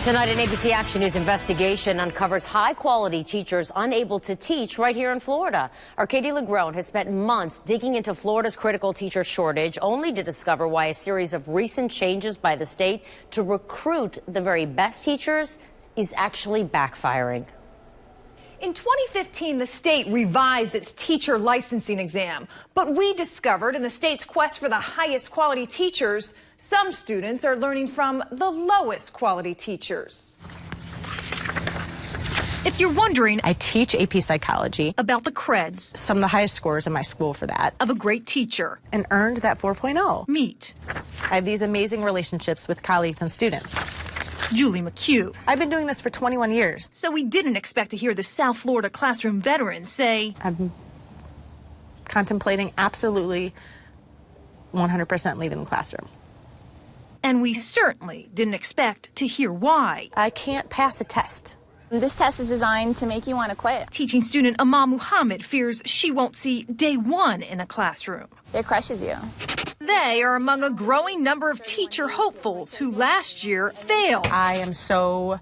Tonight, an ABC Action News investigation uncovers high-quality teachers unable to teach right here in Florida. Our Katie LeGrone has spent months digging into Florida's critical teacher shortage, only to discover why a series of recent changes by the state to recruit the very best teachers is actually backfiring. In 2015, the state revised its teacher licensing exam, but we discovered in the state's quest for the highest quality teachers, some students are learning from the lowest quality teachers. If you're wondering, I teach AP Psychology. About the creds. Some of the highest scores in my school for that. Of a great teacher. And earned that 4.0. Meet. I have these amazing relationships with colleagues and students. Julie McHugh. I've been doing this for 21 years. So we didn't expect to hear the South Florida classroom veteran say, I'm contemplating absolutely 100% leaving the classroom. And we certainly didn't expect to hear why. I can't pass a test. This test is designed to make you want to quit. Teaching student Amal Muhammad fears she won't see day one in a classroom. It crushes you. They are among a growing number of teacher hopefuls who last year failed. I am so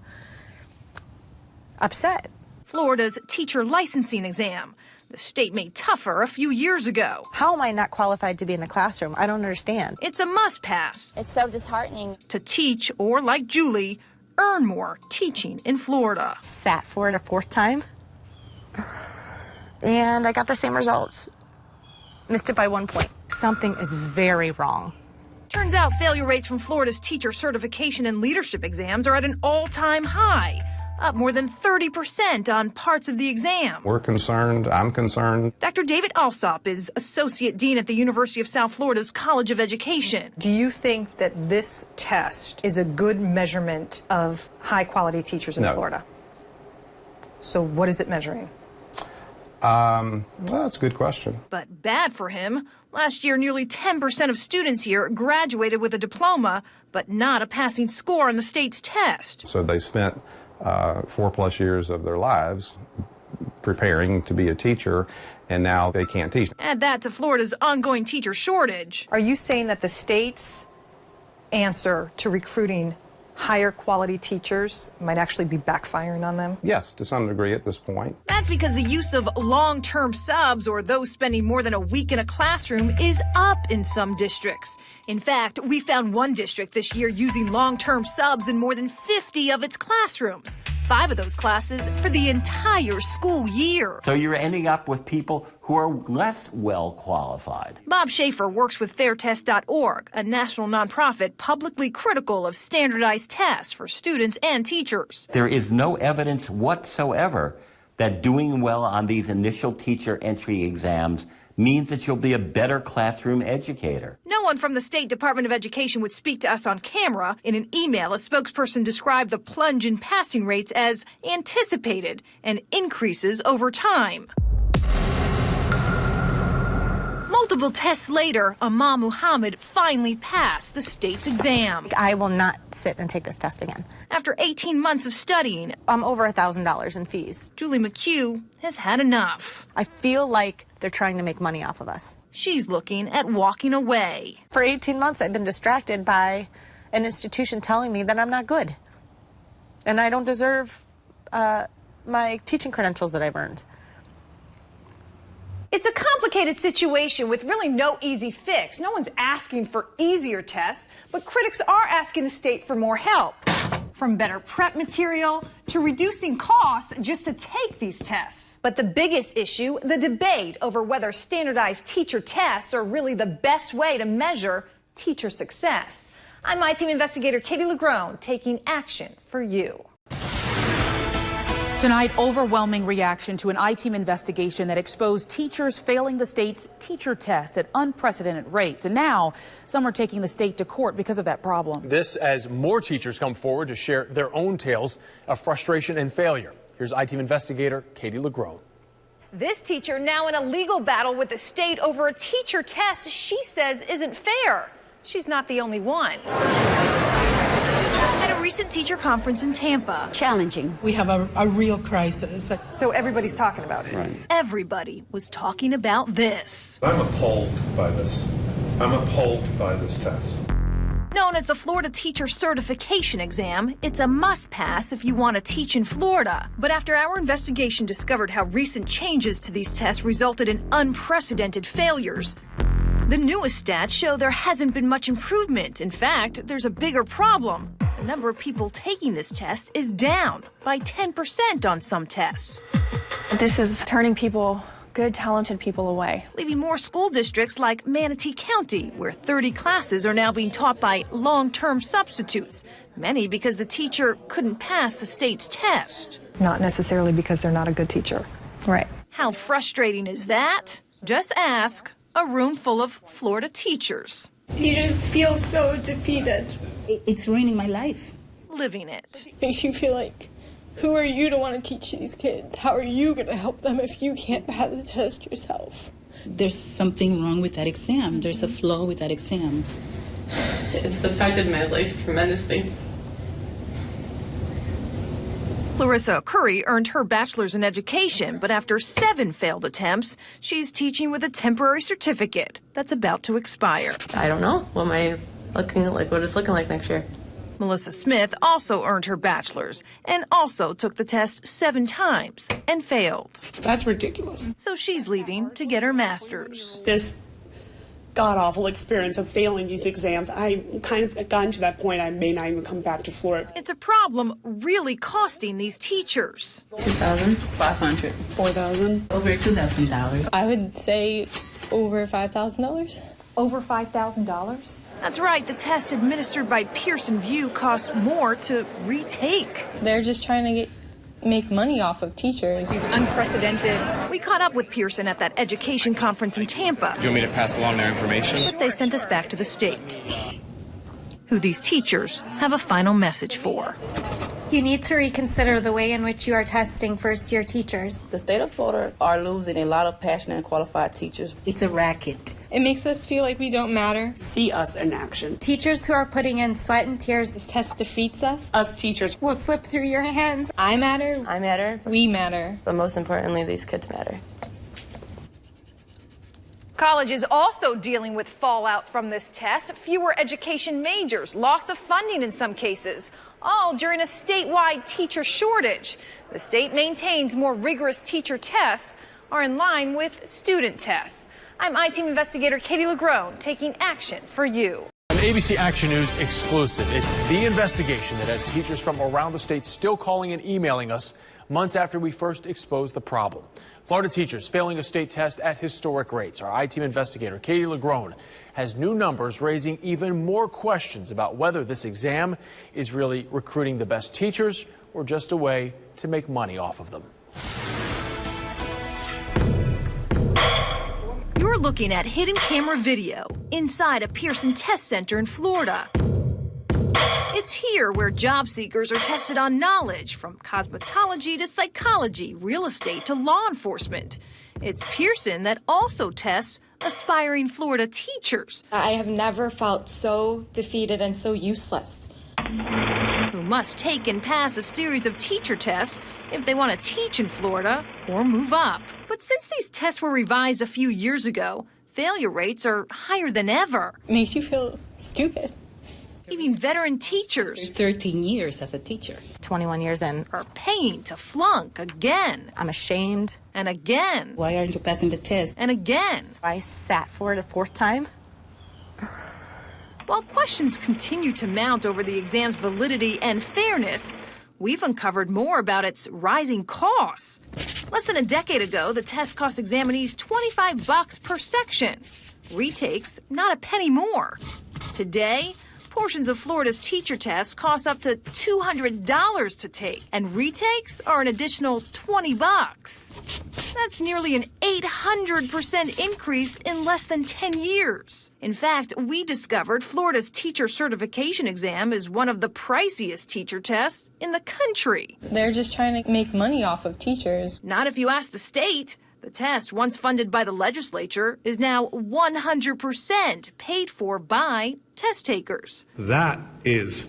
upset. Florida's teacher licensing exam. The state made tougher a few years ago. How am I not qualified to be in the classroom? I don't understand. It's a must pass. It's so disheartening. To teach, or like Julie, earn more teaching in Florida. Sat for it a fourth time, and I got the same results. Missed it by 1 point. Something is very wrong. Turns out failure rates from Florida's teacher certification and leadership exams are at an all-time high, up more than 30% on parts of the exam. We're concerned. I'm concerned. Dr. David Alsop is Associate Dean at the University of South Florida's College of Education. Do you think that this test is a good measurement of high-quality teachers in Florida? So what is it measuring? Well, that's a good question. But bad for him. Last year, nearly 10% of students here graduated with a diploma, but not a passing score on the state's test. So they spent 4+ years of their lives preparing to be a teacher, and now they can't teach. Add that to Florida's ongoing teacher shortage. Are you saying that the state's answer to recruiting higher quality teachers might actually be backfiring on them? Yes, to some degree at this point. That's because the use of long-term subs, or those spending more than a week in a classroom, is up in some districts. In fact, we found one district this year using long-term subs in more than 50 of its classrooms. 5 of those classes for the entire school year. So you're ending up with people who are less well qualified. Bob Schaefer works with fairtest.org, a national nonprofit publicly critical of standardized tests for students and teachers. There is no evidence whatsoever that doing well on these initial teacher entry exams means that you'll be a better classroom educator. No one from the State Department of Education would speak to us on camera. In an email, a spokesperson described the plunge in passing rates as anticipated and increases over time. Multiple tests later, Amal Muhammad finally passed the state's exam. I will not sit and take this test again. After 18 months of studying, I'm over $1,000 in fees. Julie McHugh has had enough. I feel like they're trying to make money off of us. She's looking at walking away. For 18 months, I've been distracted by an institution telling me that I'm not good. And I don't deserve my teaching credentials that I've earned. It's a complicated situation with really no easy fix. No one's asking for easier tests, but critics are asking the state for more help. From better prep material to reducing costs just to take these tests. But the biggest issue, the debate over whether standardized teacher tests are really the best way to measure teacher success. I'm ITeam investigator Katie LeGrone, taking action for you. Tonight, overwhelming reaction to an ITeam investigation that exposed teachers failing the state's teacher test at unprecedented rates. And now some are taking the state to court because of that problem. This as more teachers come forward to share their own tales of frustration and failure. Here's ITeam investigator Katie LeGrone. This teacher now in a legal battle with the state over a teacher test she says isn't fair. She's not the only one. At a recent teacher conference in Tampa. Challenging. We have a real crisis. So everybody's talking about it. Right. Everybody was talking about this. I'm appalled by this. I'm appalled by this test. Known as the Florida Teacher Certification Exam, it's a must-pass if you want to teach in Florida. But after our investigation discovered how recent changes to these tests resulted in unprecedented failures, the newest stats show there hasn't been much improvement. In fact, there's a bigger problem. The number of people taking this test is down by 10% on some tests. This is turning people, good, talented people away. Leaving more school districts like Manatee County, where 30 classes are now being taught by long-term substitutes, many because the teacher couldn't pass the state's test. Not necessarily because they're not a good teacher. Right. How frustrating is that? Just ask a room full of Florida teachers. You just feel so defeated. It's ruining my life. Living it. It makes you feel like, who are you to want to teach these kids? How are you going to help them if you can't pass the test yourself? There's something wrong with that exam. There's a flaw with that exam. It's affected my life tremendously. Clarissa Curry earned her bachelor's in education, but after 7 failed attempts, she's teaching with a temporary certificate that's about to expire. I don't know. What am I looking like? What it's looking like next year? Melissa Smith also earned her bachelor's and also took the test 7 times and failed. That's ridiculous. So she's leaving to get her master's. This god-awful experience of failing these exams, I kind of gotten to that point I may not even come back to Florida. It's a problem really costing these teachers. $2,500. $4,000. Over $2,000. I would say over $5,000. Over $5,000? That's right, the test administered by Pearson VUE costs more to retake. They're just trying to make money off of teachers. It's unprecedented. We caught up with Pearson at that education conference in Tampa. You want me to pass along their information? But they sent us back to the state, who these teachers have a final message for. You need to reconsider the way in which you are testing first-year teachers. The state of Florida are losing a lot of passionate and qualified teachers. It's a racket. It makes us feel like we don't matter. See us in action. Teachers who are putting in sweat and tears. This test defeats us. Us teachers will slip through your hands. I matter. I matter. We matter. But most importantly, these kids matter. College is also dealing with fallout from this test. Fewer education majors, loss of funding in some cases, all during a statewide teacher shortage. The state maintains more rigorous teacher tests are in line with student tests. I'm ITeam investigator Katie LeGrone taking action for you. An ABC Action News exclusive. It's the investigation that has teachers from around the state still calling and emailing us months after we first exposed the problem. Florida teachers failing a state test at historic rates. Our ITeam investigator Katie LeGrone has new numbers raising even more questions about whether this exam is really recruiting the best teachers or just a way to make money off of them. You're looking at hidden camera video inside a Pearson test center in Florida. It's here where job seekers are tested on knowledge, from cosmetology to psychology, real estate to law enforcement. It's Pearson that also tests aspiring Florida teachers. I have never felt so defeated and so useless. Who must take and pass a series of teacher tests if they want to teach in Florida or move up. But since these tests were revised a few years ago, failure rates are higher than ever. It makes you feel stupid. Even veteran teachers, 13 years as a teacher, 21 years in, are paying to flunk again. I'm ashamed. And again. Why aren't you passing the test? And again. I sat for it a 4th time. While questions continue to mount over the exam's validity and fairness, we've uncovered more about its rising costs. Less than a decade ago, the test cost examinees $25 per section. Retakes, not a penny more. Today, portions of Florida's teacher tests cost up to $200 to take, and retakes are an additional $20. That's nearly an 800% increase in less than 10 years. In fact, we discovered Florida's teacher certification exam is one of the priciest teacher tests in the country. They're just trying to make money off of teachers. Not if you ask the state. The test, once funded by the legislature, is now 100% paid for by test takers. That is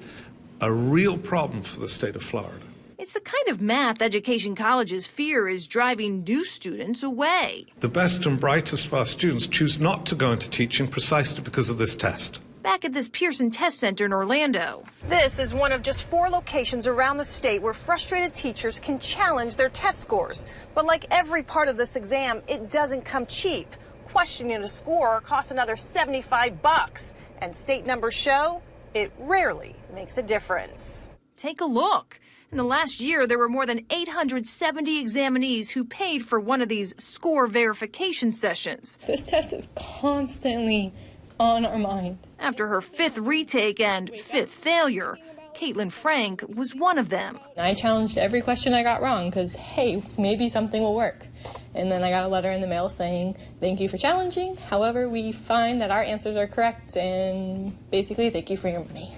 a real problem for the state of Florida. It's the kind of math education colleges fear is driving new students away. The best and brightest of our students choose not to go into teaching precisely because of this test. back at this Pearson Test Center in Orlando. This is one of just 4 locations around the state where frustrated teachers can challenge their test scores. But like every part of this exam, it doesn't come cheap. Questioning a score costs another $75, and state numbers show it rarely makes a difference. Take a look. In the last year, there were more than 870 examinees who paid for one of these score verification sessions. This test is constantly on our mind. After her 5th retake and 5th failure, Caitlin Frank was one of them. I challenged every question I got wrong because, hey, maybe something will work. And then I got a letter in the mail saying, thank you for challenging. However, we find that our answers are correct and basically thank you for your money.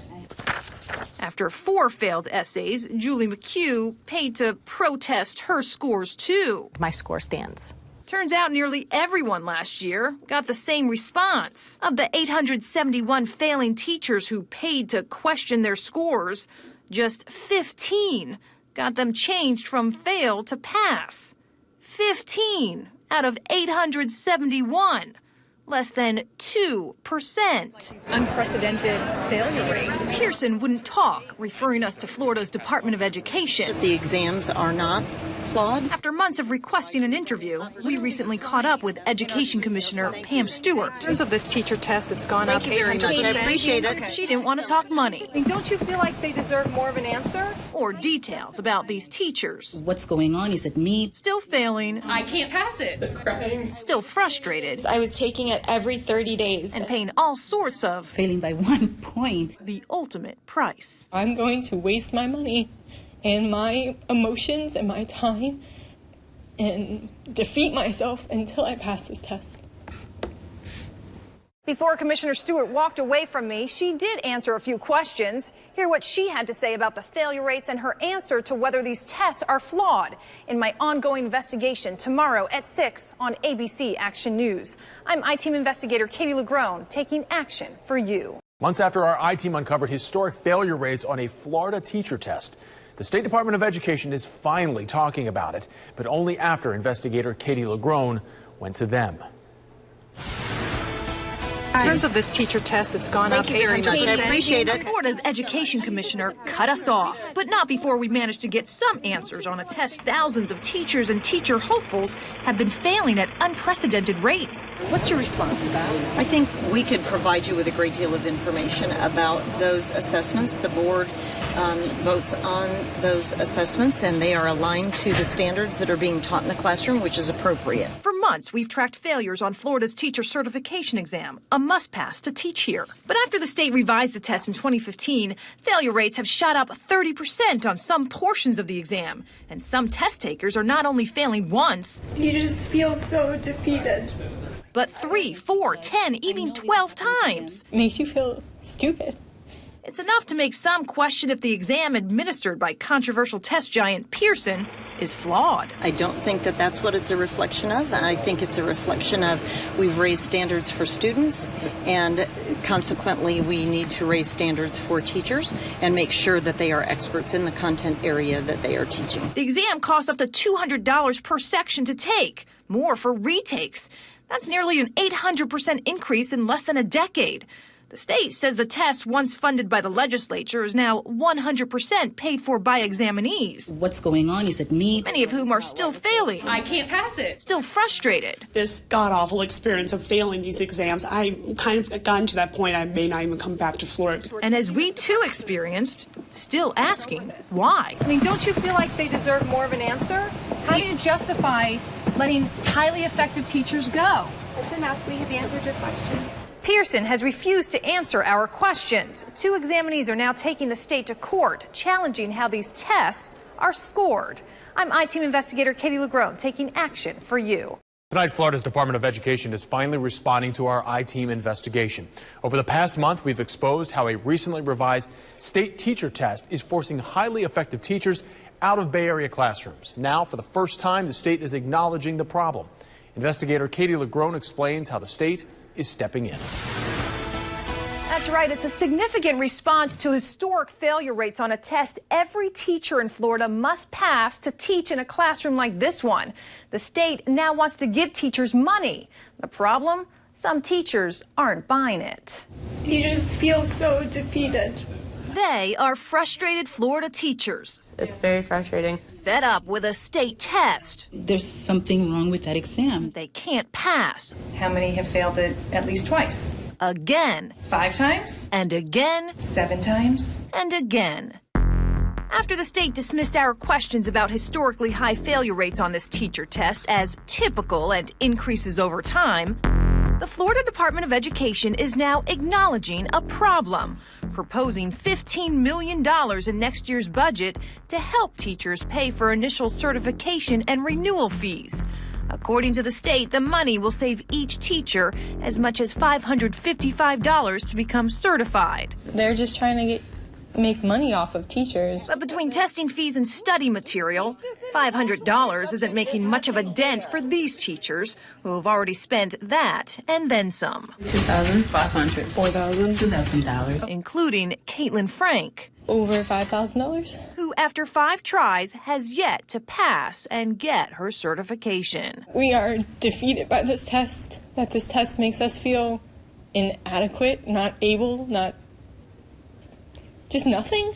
After 4 failed essays, Julie McHugh paid to protest her scores too. My score stands. Turns out nearly everyone last year got the same response. Of the 871 failing teachers who paid to question their scores, just 15 got them changed from fail to pass. 15 out of 871. Less than 2%. Unprecedented failure rates. Pearson wouldn't talk, referring us to Florida's Department of Education. The exams are not flawed. After months of requesting an interview, we recently caught up with Education Commissioner Pam Stewart. In terms of this teacher test, it's gone up 800%. I appreciate it. Okay. She didn't want to talk money. Don't you feel like they deserve more of an answer? Or details about these teachers. What's going on? Is it me? Still failing. I can't pass it. The crying. Still frustrated. I was taking it every 30 days. And paying all sorts of... Failing by 1 point. The ultimate price. I'm going to waste my money and my emotions and my time and defeat myself until I pass this test. Before Commissioner Stewart walked away from me, she did answer a few questions. Hear what she had to say about the failure rates and her answer to whether these tests are flawed in my ongoing investigation tomorrow at 6 on ABC Action News. I'm ITeam investigator Katie Legrone, taking action for you. Months after our I-Team uncovered historic failure rates on a Florida teacher test, the State Department of Education is finally talking about it, but only after investigator Katie Legrone went to them. In terms of this teacher test, it's gone up 800%. Thank you very much. I appreciate it. Florida's education commissioner cut us off, but not before we managed to get some answers on a test thousands of teachers and teacher hopefuls have been failing at unprecedented rates. What's your response to that? I think we could provide you with a great deal of information about those assessments. The board votes on those assessments, and they are aligned to the standards that are being taught in the classroom, which is appropriate. For months, we've tracked failures on Florida's teacher certification exam, a must-pass to teach here. But after the state revised the test in 2015, failure rates have shot up 30% on some portions of the exam. And some test takers are not only failing once, You just feel so defeated. but 3, 4, 10, even 12 times. Makes you feel stupid. It's enough to make some question if the exam administered by controversial test giant Pearson is flawed. I don't think that that's what it's a reflection of. I think it's a reflection of we've raised standards for students, and consequently we need to raise standards for teachers and make sure that they are experts in the content area that they are teaching. The exam costs up to $200 per section to take, more for retakes. That's nearly an 800% increase in less than a decade. The state says the test, once funded by the legislature, is now 100% paid for by examinees. What's going on? Is it me? Many of whom are still failing. I can't pass it. Still frustrated. This god-awful experience of failing these exams, I kind of gotten to that point I may not even come back to Florida. And as we too experienced, still asking why. Don't you feel like they deserve more of an answer? How do you justify letting highly effective teachers go? That's enough. We have answered your questions. Pearson has refused to answer our questions. 2 examinees are now taking the state to court, challenging how these tests are scored. I'm ITeam investigator Katie Legrone, taking action for you. Tonight, Florida's Department of Education is finally responding to our I-Team investigation. Over the past month, we've exposed how a recently revised state teacher test is forcing highly effective teachers out of Bay Area classrooms. Now, for the first time, the state is acknowledging the problem. Investigator Katie Legrone explains how the state is stepping in. That's right. It's a significant response to historic failure rates on a test every teacher in Florida must pass to teach in a classroom like this one. The state now wants to give teachers money. The problem? Some teachers aren't buying it. You just feel so defeated. They are frustrated Florida teachers. It's very frustrating. Fed up with a state test. There's something wrong with that exam. They can't pass. How many have failed it at least twice? Again. 5 times? And again. 7 times? And again. After the state dismissed our questions about historically high failure rates on this teacher test as typical and increases over time, the Florida Department of Education is now acknowledging a problem, proposing $15 million in next year's budget to help teachers pay for initial certification and renewal fees. According to the state, the money will save each teacher as much as $555 to become certified. They're just trying to make money off of teachers. But between testing fees and study material, $500 isn't making much of a dent for these teachers who have already spent that and then some. $2,500, $4,000, $2,000, including Caitlin Frank. Over $5,000? Who, after 5 tries, has yet to pass and get her certification. We are defeated by this test, that this test makes us feel inadequate, not able, just nothing.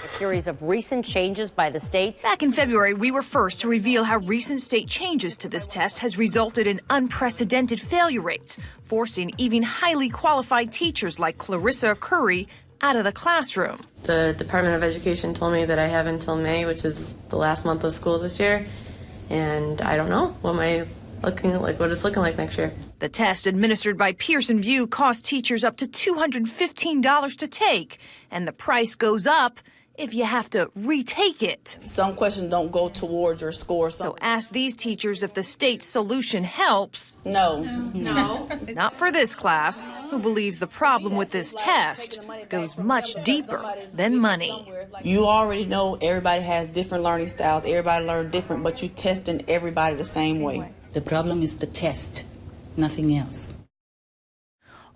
A series of recent changes by the state. Back in February, we were first to reveal how recent state changes to this test has resulted in unprecedented failure rates, forcing even highly qualified teachers like Clarissa Curry out of the classroom. The Department of Education told me that I have until May, which is the last month of school this year, and I don't know what it's looking like next year. The test administered by Pearson VUE costs teachers up to $215 to take, and the price goes up if you have to retake it. Some questions don't go towards your score. So ask these teachers if the state's solution helps. No. Not for this class, who believes the problem with this test goes much deeper than money. You already know everybody has different learning styles. Everybody learns different, but you're testing everybody the same way. The problem is the test, nothing else.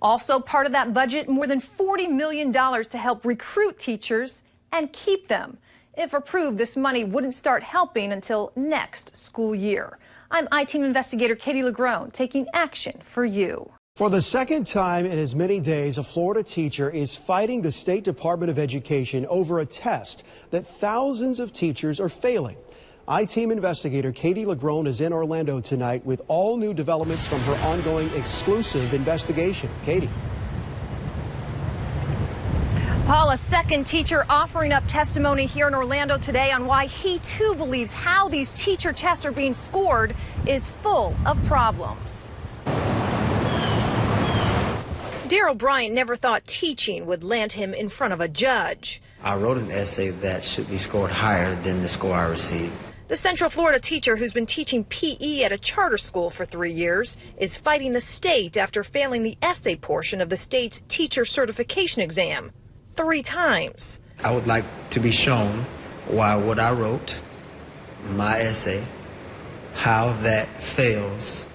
Also part of that budget, more than $40 million to help recruit teachers and keep them. If approved, this money wouldn't start helping until next school year. I'm ITeam investigator Katie Legrone, taking action for you. For the second time in as many days, a Florida teacher is fighting the State Department of Education over a test that thousands of teachers are failing. ITeam investigator Katie Legrone is in Orlando tonight with all new developments from her ongoing exclusive investigation. Katie. Paul, a second teacher offering up testimony here in Orlando today on why he too believes how these teacher tests are being scored is full of problems. Daryl Bryant never thought teaching would land him in front of a judge. I wrote an essay that should be scored higher than the score I received. The Central Florida teacher who's been teaching PE at a charter school for 3 years is fighting the state after failing the essay portion of the state's teacher certification exam 3 times. I would like to be shown why what I wrote, my essay, how that fails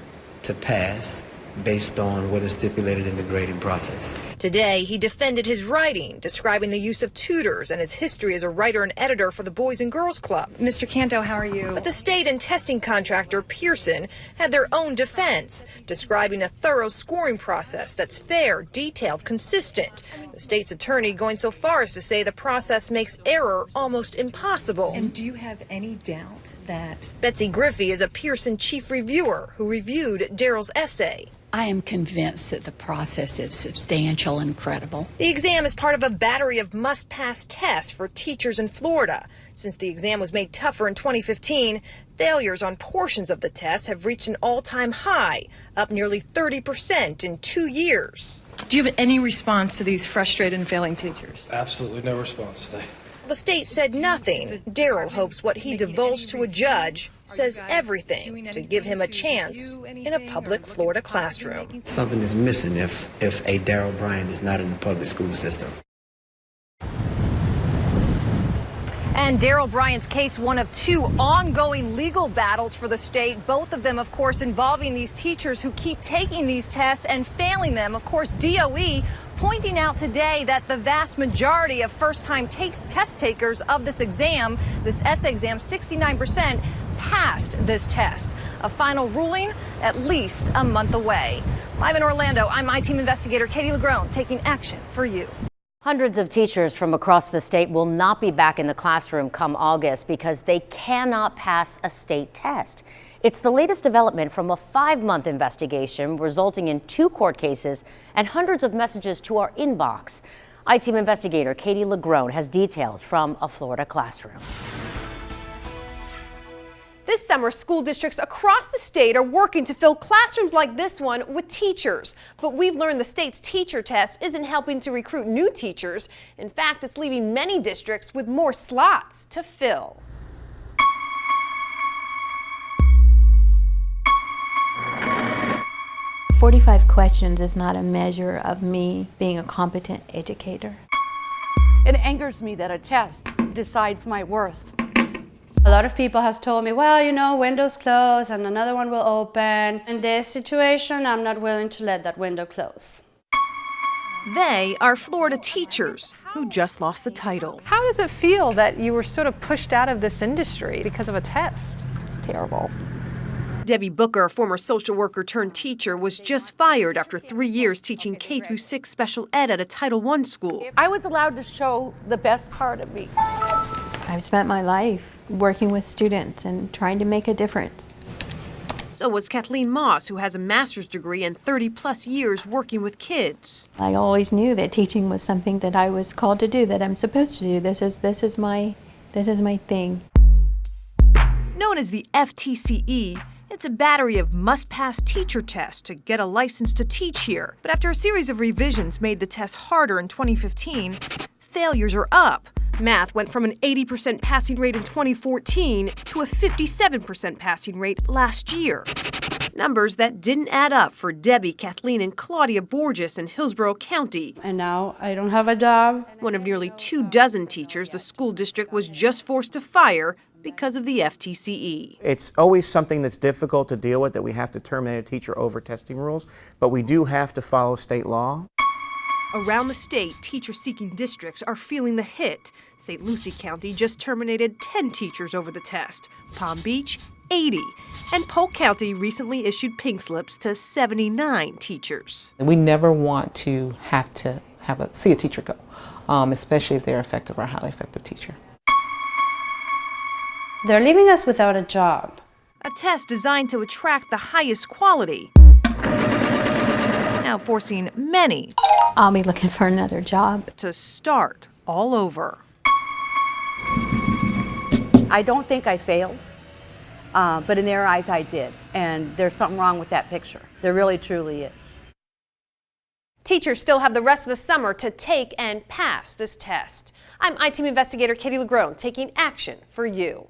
to pass based on what is stipulated in the grading process. Today, he defended his writing, describing the use of tutors and his history as a writer and editor for the Boys and Girls Club. Mr. Canto, how are you? But the state and testing contractor Pearson had their own defense, describing a thorough scoring process that's fair, detailed, consistent. The state's attorney going so far as to say the process makes error almost impossible. And do you have any doubt that... Betsy Griffey is a Pearson chief reviewer who reviewed Daryl's essay. I am convinced that the process is substantial and credible. The exam is part of a battery of must-pass tests for teachers in Florida. Since the exam was made tougher in 2015, failures on portions of the test have reached an all-time high, up nearly 30% in 2 years. Do you have any response to these frustrated and failing teachers? Absolutely no response today. The state said nothing. Daryl hopes what he divulged to a judge says everything to give him a chance in a public Florida classroom. Something is missing if a Daryl Bryant is not in the public school system. And Daryl Bryant's case, one of 2 ongoing legal battles for the state, both of them, of course, involving these teachers who keep taking these tests and failing them. Of course, DOE pointing out today that the vast majority of first-time test takers of this exam, this essay exam, 69%, passed this test. A final ruling at least a month away. Live in Orlando, I'm ITeam investigator Katie Legrone taking action for you. Hundreds of teachers from across the state will not be back in the classroom come August because they cannot pass a state test. It's the latest development from a 5-month investigation resulting in 2 court cases and hundreds of messages to our inbox. ITeam investigator Katie Legrone has details from a Florida classroom. This summer, school districts across the state are working to fill classrooms like this one with teachers. But we've learned the state's teacher test isn't helping to recruit new teachers. In fact, it's leaving many districts with more slots to fill. "45 questions is not a measure of me being a competent educator." It angers me that a test decides my worth. A lot of people has told me, well, you know, window's closed and another one will open. In this situation, I'm not willing to let that window close. They are Florida teachers who just lost the title. How does it feel that you were sort of pushed out of this industry because of a test? It's terrible. Debbie Booker, a former social worker turned teacher, was just fired after 3 years teaching K-6 special ed at a Title I school. I was allowed to show the best part of me. I've spent my life working with students and trying to make a difference. So was Kathleen Moss, who has a master's degree and 30-plus years working with kids. I always knew that teaching was something that I was called to do, that I'm supposed to do. This is my thing. Known as the FTCE, it's a battery of must-pass teacher tests to get a license to teach here. But after a series of revisions made the test harder in 2015, failures are up. Math went from an 80% passing rate in 2014 to a 57% passing rate last year. Numbers that didn't add up for Debbie, Kathleen, and Claudia Borges in Hillsborough County. And now I don't have a job. One of nearly 24 teachers the school district was just forced to fire because of the FTCE. It's always something that's difficult to deal with, that we have to terminate a teacher over testing rules, but we do have to follow state law. Around the state, teacher-seeking districts are feeling the hit. St. Lucie County just terminated 10 teachers over the test. Palm Beach, 80. And Polk County recently issued pink slips to 79 teachers. We never want to have to see a teacher go, especially if they're effective or a highly effective teacher. They're leaving us without a job. A test designed to attract the highest quality. Now forcing many I'll be looking for another job to start all over. I don't think I failed, but in their eyes I did. And there's something wrong with that picture. There really, truly is. Teachers still have the rest of the summer to take and pass this test. I'm ITeam investigator Katie Legrone taking action for you.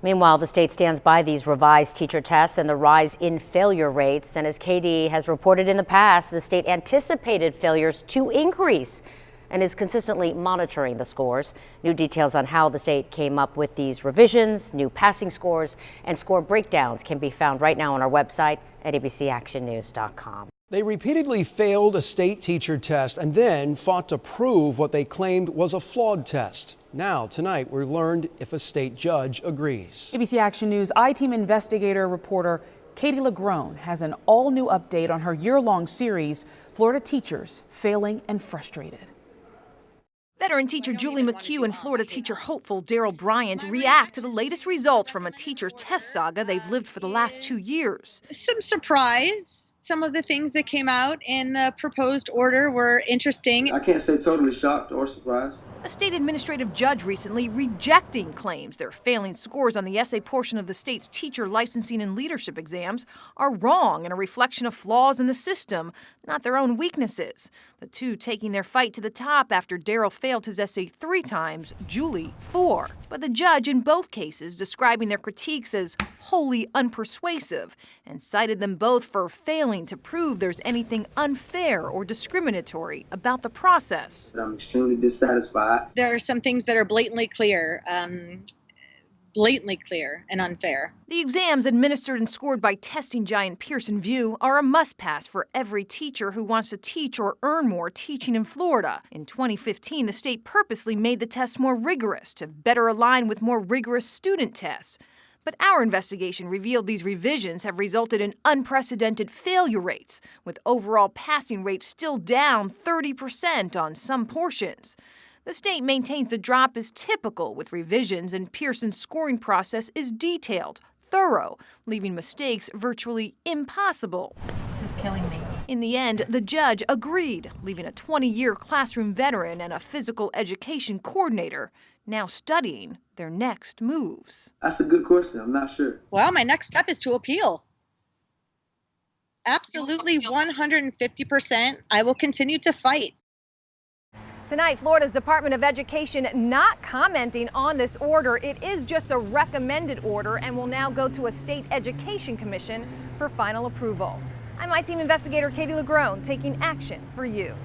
Meanwhile, the state stands by these revised teacher tests and the rise in failure rates. And as Katie has reported in the past, the state anticipated failures to increase and is consistently monitoring the scores. New details on how the state came up with these revisions, new passing scores, and score breakdowns can be found right now on our website at abcactionnews.com. They repeatedly failed a state teacher test and then fought to prove what they claimed was a flawed test. Now, tonight, we learned if a state judge agrees. ABC Action News ITeam investigator reporter Katie Legrone has an all-new update on her year-long series, Florida Teachers Failing and Frustrated. Veteran teacher Julie McHugh and Florida teacher hopeful Daryl Bryant react to the latest results from a teacher test saga they've lived for the last 2 years. Some surprise. Some of the things that came out in the proposed order were interesting. I can't say totally shocked or surprised. A state administrative judge recently rejecting claims their failing scores on the essay portion of the state's teacher licensing and leadership exams are wrong and a reflection of flaws in the system, not their own weaknesses. The two taking their fight to the top after Daryl failed his essay 3 times, Julie 4. But the judge in both cases describing their critiques as wholly unpersuasive and cited them both for failing to prove there's anything unfair or discriminatory about the process. I'm extremely dissatisfied. There are some things that are blatantly clear and unfair. The exams administered and scored by testing giant Pearson VUE are a must-pass for every teacher who wants to teach or earn more teaching in Florida. In 2015, the state purposely made the tests more rigorous to better align with more rigorous student tests. But our investigation revealed these revisions have resulted in unprecedented failure rates, with overall passing rates still down 30% on some portions. The state maintains the drop is typical with revisions, and Pearson's scoring process is detailed, thorough, leaving mistakes virtually impossible. This is killing me. In the end, the judge agreed, leaving a 20-year classroom veteran and a physical education coordinator now studying their next moves. That's a good question. I'm not sure. Well, my next step is to appeal. Absolutely 150%. I will continue to fight. Tonight, Florida's Department of Education not commenting on this order. It is just a recommended order and will now go to a state education commission for final approval. I'm ITeam investigator Katie Legrone, taking action for you.